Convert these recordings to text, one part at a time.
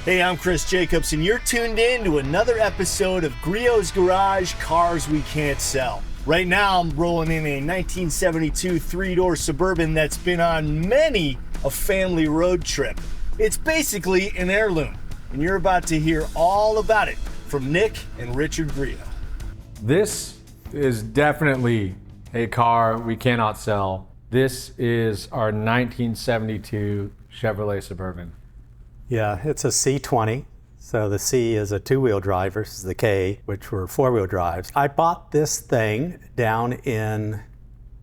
Hey, I'm Chris Jacobs, and you're tuned in to another episode of Griot's Garage, Cars We Can't Sell. Right now, I'm rolling in a 1972 three-door Suburban that's been on many a family road trip. It's basically an heirloom, and you're about to hear all about it from Nick and Richard Griot. This is definitely a car we cannot sell. This is our 1972 Chevrolet Suburban. Yeah, it's a C20. So the C is a two-wheel drive versus the K, which were four-wheel drives. I bought this thing down in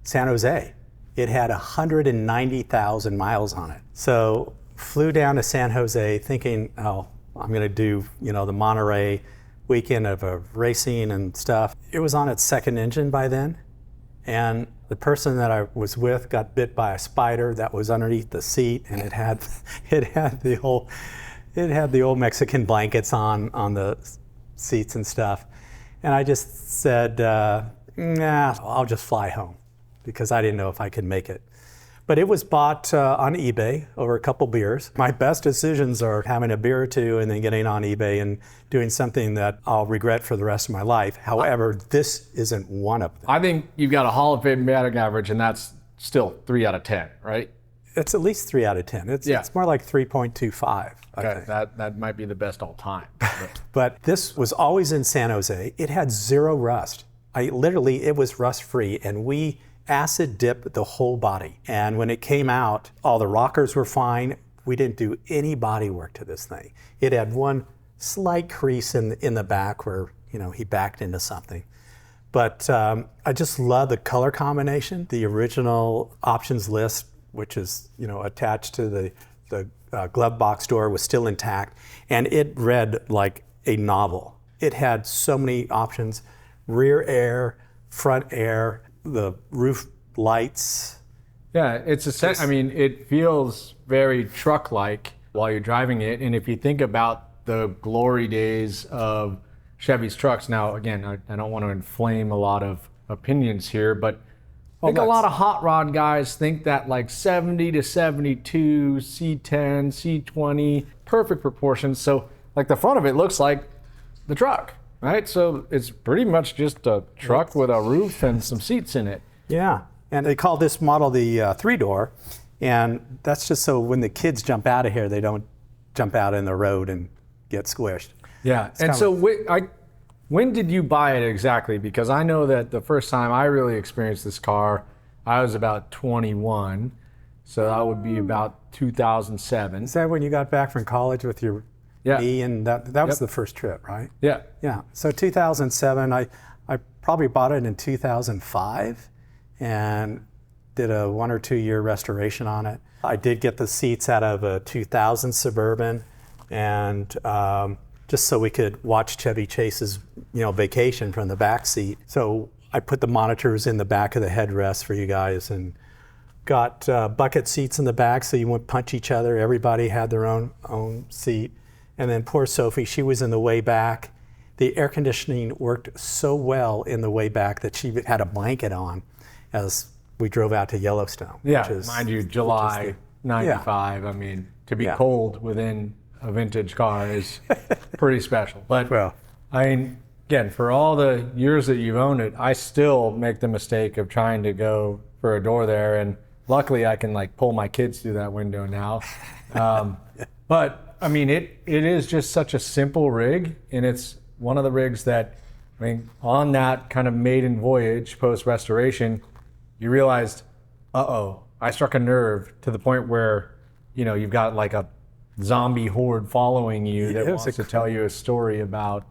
San Jose. It had 190,000 miles on it. So flew down to San Jose thinking, oh, I'm gonna do, the Monterey weekend of racing and stuff. It was on its second engine by then. And the person that I was with got bit by a spider that was underneath the seat, and it had the old Mexican blankets on the seats and stuff. And I just said, nah, I'll just fly home, because I didn't know if I could make it. But it was bought on eBay over a couple beers. My best decisions are having a beer or two and then getting on eBay and doing something that I'll regret for the rest of my life. However, this isn't one of them. I think you've got a Hall of Fame batting average, and that's still 3 out of 10, right? It's at least 3 out of 10. It's more like 3.25. Okay, that might be the best all time. But this was always in San Jose. It had zero rust. It was rust free, and we acid dipped the whole body. And when it came out, all the rockers were fine. We didn't do any body work to this thing. It had one slight crease in the back where he backed into something. But I just love the color combination. The original options list, which is attached to the glove box door, was still intact, and it read like a novel. It had so many options: rear air, front air, the roof lights. Yeah, it feels very truck-like while you're driving it. And if you think about the glory days of Chevy's trucks, now again, I don't want to inflame a lot of opinions here, but I think a lot of hot rod guys think that like 70 to 72, C10, C20, perfect proportions. So like the front of it looks like the truck, right? So it's pretty much just a truck with a roof and some seats in it. Yeah, and they call this model the three-door, and that's just so when the kids jump out of here, they don't jump out in the road and get squished. Yeah, and so when did you buy it exactly? Because I know that the first time I really experienced this car, I was about 21, so that would be about 2007. Is that when you got back from college with your knee? And that was the first trip, right? Yeah. Yeah, so 2007, I probably bought it in 2005 and did a 1 or 2 year restoration on it. I did get the seats out of a 2000 Suburban, and just so we could watch Chevy Chase's vacation from the back seat. So I put the monitors in the back of the headrest for you guys, and got bucket seats in the back so you wouldn't punch each other. Everybody had their own seat. And then poor Sophie, she was in the way back. The air conditioning worked so well in the way back that she had a blanket on as we drove out to Yellowstone. Yeah, mind you, July 95. Yeah. I mean, to be cold within a vintage car is pretty special. But again, for all the years that you've owned it, I still make the mistake of trying to go for a door there. And luckily I can pull my kids through that window now. But I mean, it is just such a simple rig, and it's one of the rigs that, on that kind of maiden voyage post-restoration, you realized, I struck a nerve to the point where, you've got like a zombie horde following you that wants to tell you a story about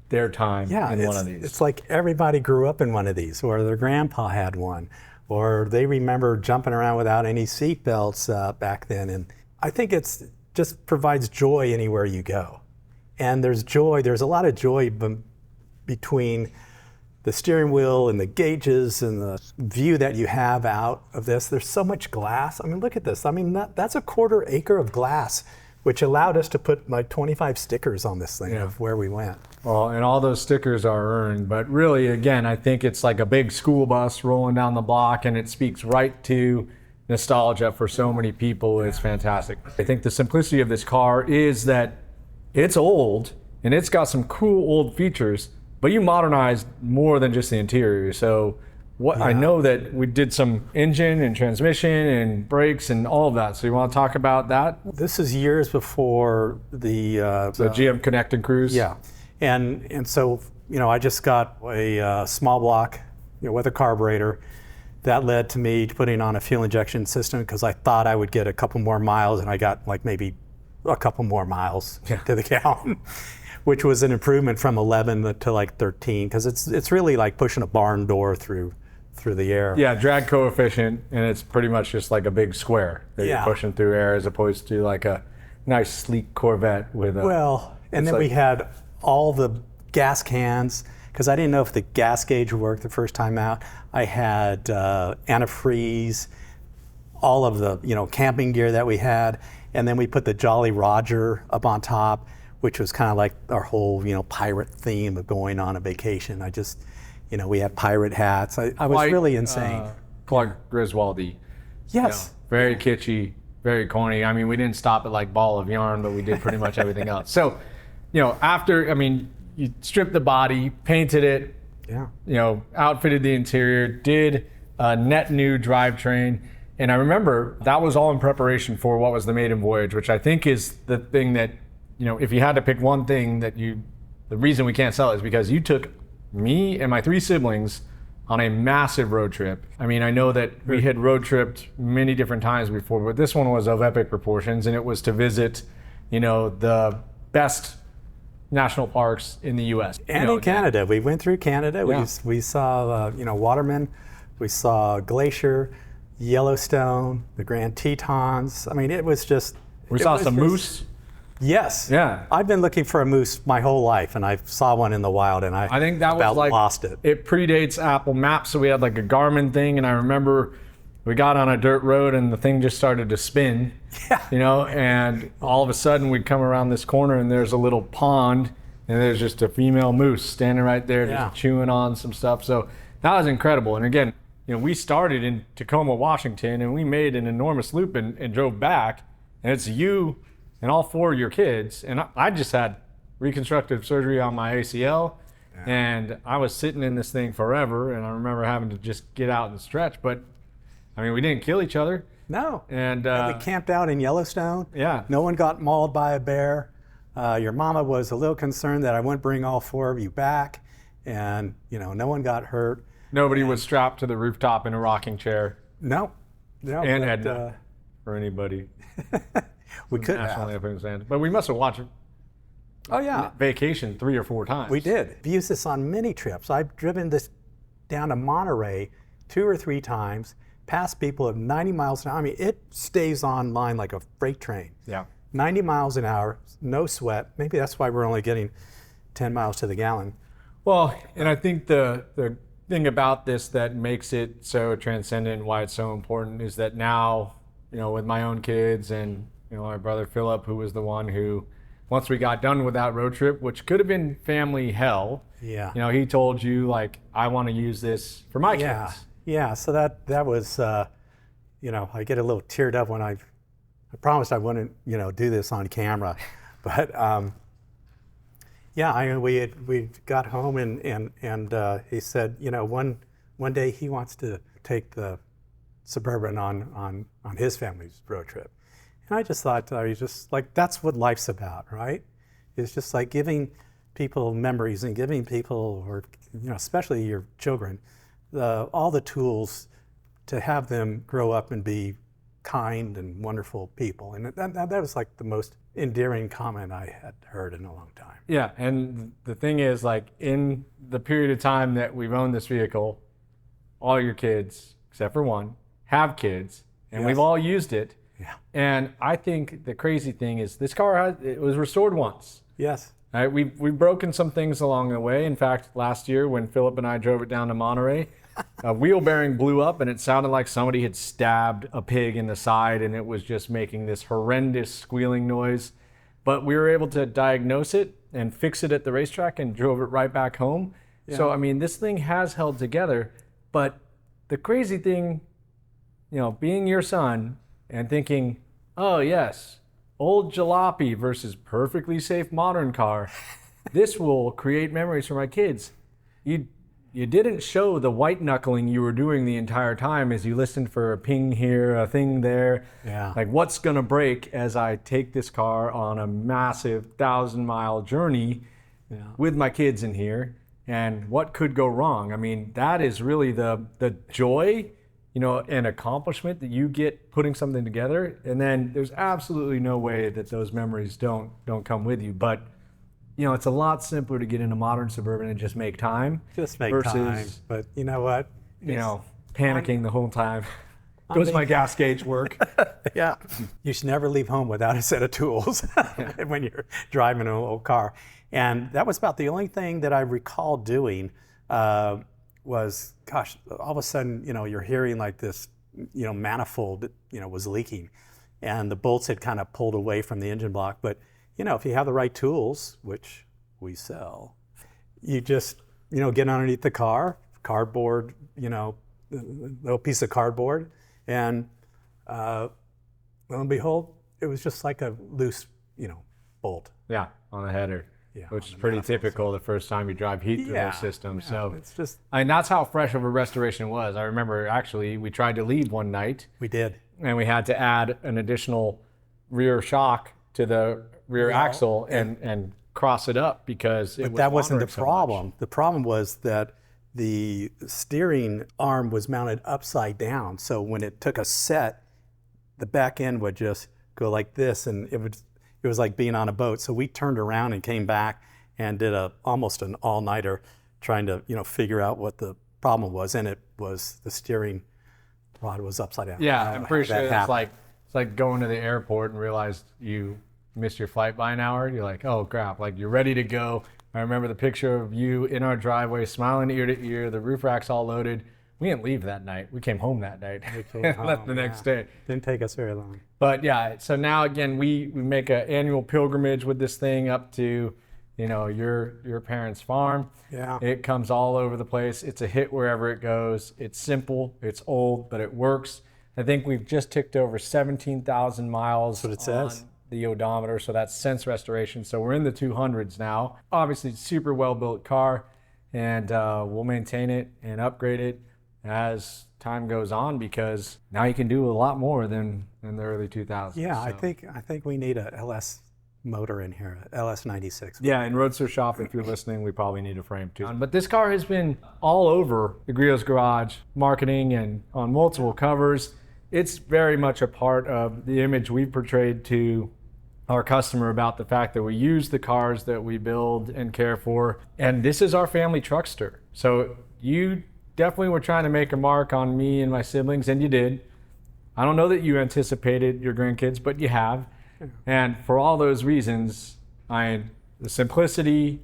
their time in one of these. It's like everybody grew up in one of these, or their grandpa had one, or they remember jumping around without any seat belts back then. And I think it's just provides joy anywhere you go. And there's a lot of joy between the steering wheel and the gauges and the view that you have out of this. There's so much glass. Look at this. That's a 1/4 acre of glass, which allowed us to put like 25 stickers on this thing of where we went. Well, and all those stickers are earned, but really, again, I think it's like a big school bus rolling down the block, and it speaks right to nostalgia for so many people. It's fantastic. I think the simplicity of this car is that it's old and it's got some cool old features, but you modernized more than just the interior. So I know that we did some engine and transmission and brakes and all of that. So you want to talk about that? This is years before the GM Connect and Cruise. Yeah, and so I just got a small block with a carburetor. That led to me putting on a fuel injection system because I thought I would get a couple more miles, and I got like maybe a couple more miles to the gallon, which was an improvement from 11 to like 13 because it's really like pushing a barn door through the air. Yeah, drag coefficient, and it's pretty much just like a big square that you're pushing through air as opposed to like a nice sleek Corvette with a... And then we had all the gas cans, because I didn't know if the gas gauge would work the first time out. I had antifreeze, all of the camping gear that we had, and then we put the Jolly Roger up on top, which was kind of like our whole pirate theme of going on a vacation. I just we had pirate hats. I was really insane. Clark Griswoldy. Yes. Very kitschy, very corny. I mean, we didn't stop at like Ball of Yarn, but we did pretty much everything else. So, after, you stripped the body, painted it, outfitted the interior, did a net new drivetrain. And I remember that was all in preparation for what was the maiden voyage, which I think is the thing that, if you had to pick one thing the reason we can't sell it is because you took me and my 3 siblings on a massive road trip. I know that we had road tripped many different times before, but this one was of epic proportions, and it was to visit, the best national parks in the U.S. And in Canada. We went through Canada. Yeah. We saw, Waterman. We saw Glacier, Yellowstone, the Grand Tetons. It was just... We saw some moose. Yes. Yeah. I've been looking for a moose my whole life, and I saw one in the wild, and I think that about was like, lost it. It predates Apple Maps, so we had like a Garmin thing, and I remember we got on a dirt road, and the thing just started to spin. Yeah. And all of a sudden we'd come around this corner, and there's a little pond, and there's just a female moose standing right there, just chewing on some stuff. So that was incredible. And again, we started in Tacoma, Washington, and we made an enormous loop and drove back, and it's you and all 4 of your kids. And I just had reconstructive surgery on my ACL, and I was sitting in this thing forever, and I remember having to just get out and stretch. But we didn't kill each other. No. And we camped out in Yellowstone. Yeah. No one got mauled by a bear. Your mama was a little concerned that I wouldn't bring all 4 of you back, and no one got hurt. Nobody was strapped to the rooftop in a rocking chair. No. And Edna, for anybody. We could National have. Lampoon's Band. But we must have watched Vacation 3 or 4 times. We did. We used this on many trips. I've driven this down to Monterey 2 or 3 times, past people of 90 miles an hour. It stays on line like a freight train. Yeah. 90 miles an hour, no sweat. Maybe that's why we're only getting 10 miles to the gallon. Well, and I think the thing about this that makes it so transcendent, why it's so important, is that now, with my own kids and my brother Philip, who was the one who, once we got done with that road trip, which could have been family hell, he told you, like, I want to use this for my kids. Yeah, so that was, I get a little teared up when I promised I wouldn't, do this on camera. But, we got home and he said, one day he wants to take the Suburban on his family's road trip. And I just thought, that's what life's about, right? It's just like giving people memories and giving people, or especially your children, all the tools to have them grow up and be kind and wonderful people. And that was like the most endearing comment I had heard in a long time. Yeah, and the thing is, like, in the period of time that we've owned this vehicle, all your kids, except for one, have kids, and we've all used it. Yeah. And I think the crazy thing is this car, it was restored once. Yes. Right? We've broken some things along the way. In fact, last year when Philip and I drove it down to Monterey, a wheel bearing blew up, and it sounded like somebody had stabbed a pig in the side, and it was just making this horrendous squealing noise. But we were able to diagnose it and fix it at the racetrack and drove it right back home. Yeah. So, this thing has held together. But the crazy thing, being your son and thinking, oh yes, old jalopy versus perfectly safe modern car. This will create memories for my kids. You didn't show the white knuckling you were doing the entire time as you listened for a ping here, a thing there. Yeah. Like, what's gonna break as I take this car on a massive 1,000-mile journey with my kids in here, and what could go wrong? I mean, that is really the joy, and accomplishment that you get putting something together. And then there's absolutely no way that those memories don't come with you. But it's a lot simpler to get in a modern Suburban and just make time. Just make versus, time. But you know what? Panicking the whole time. Does my gas gauge work? Yeah. You should never leave home without a set of tools when you're driving an old car. And that was about the only thing that I recall doing was, gosh, all of a sudden, you're hearing like this, manifold, was leaking. And the bolts had kind of pulled away from the engine block. But if you have the right tools, which we sell, you just, get underneath the car, cardboard, little piece of cardboard, and lo and behold, it was just like a loose, bolt. Yeah, on the header, Yeah, which is pretty typical the first time you drive heat through those systems. Yeah, so it's just, that's how fresh of a restoration it was. I remember actually we tried to leave one night. we did. And we had to add an additional rear shock to the rear axle and cross it up because But that wasn't the problem. The problem was that the steering arm was mounted upside down. So when it took a set, the back end would just go like this, and it was like being on a boat. So we turned around and came back and did almost an all-nighter trying to figure out what the problem was, and it was the steering rod was upside down. Yeah, I'm pretty sure it's like going to the airport and realized you missed your flight by an hour. You're like, oh crap, like you're ready to go. I remember the picture of you in our driveway, smiling ear to ear, the roof rack's all loaded. We didn't leave that night. We came home that night. Left the next day. Didn't take us very long. But yeah, so now again, we make an annual pilgrimage with this thing up to, your parents' farm. Yeah. It comes all over the place. It's a hit wherever it goes. It's simple, it's old, but it works. I think we've just ticked over 17,000 miles. That's what it says. On the odometer, so that's since restoration. So we're in the 200s now. Obviously, super well-built car, and we'll maintain it and upgrade it as time goes on, because now you can do a lot more than in the early 2000s. Yeah, so. I think we need a LS motor in here, LS96. Yeah, in Roadster Shop, if you're listening, we probably need a frame too. But this car has been all over the Griot's Garage marketing and on multiple covers. It's very much a part of the image we've portrayed to our customer about the fact that we use the cars that we build and care for. And this is our family truckster. So you definitely were trying to make a mark on me and my siblings, and you did. I don't know that you anticipated your grandkids, but you have. And for all those reasons, the simplicity,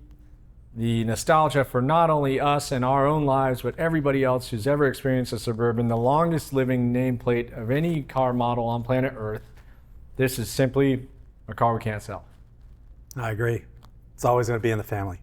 the nostalgia for not only us and our own lives, but everybody else who's ever experienced a Suburban, the longest living nameplate of any car model on planet Earth, this is simply a car we can't sell. I agree. It's always going to be in the family.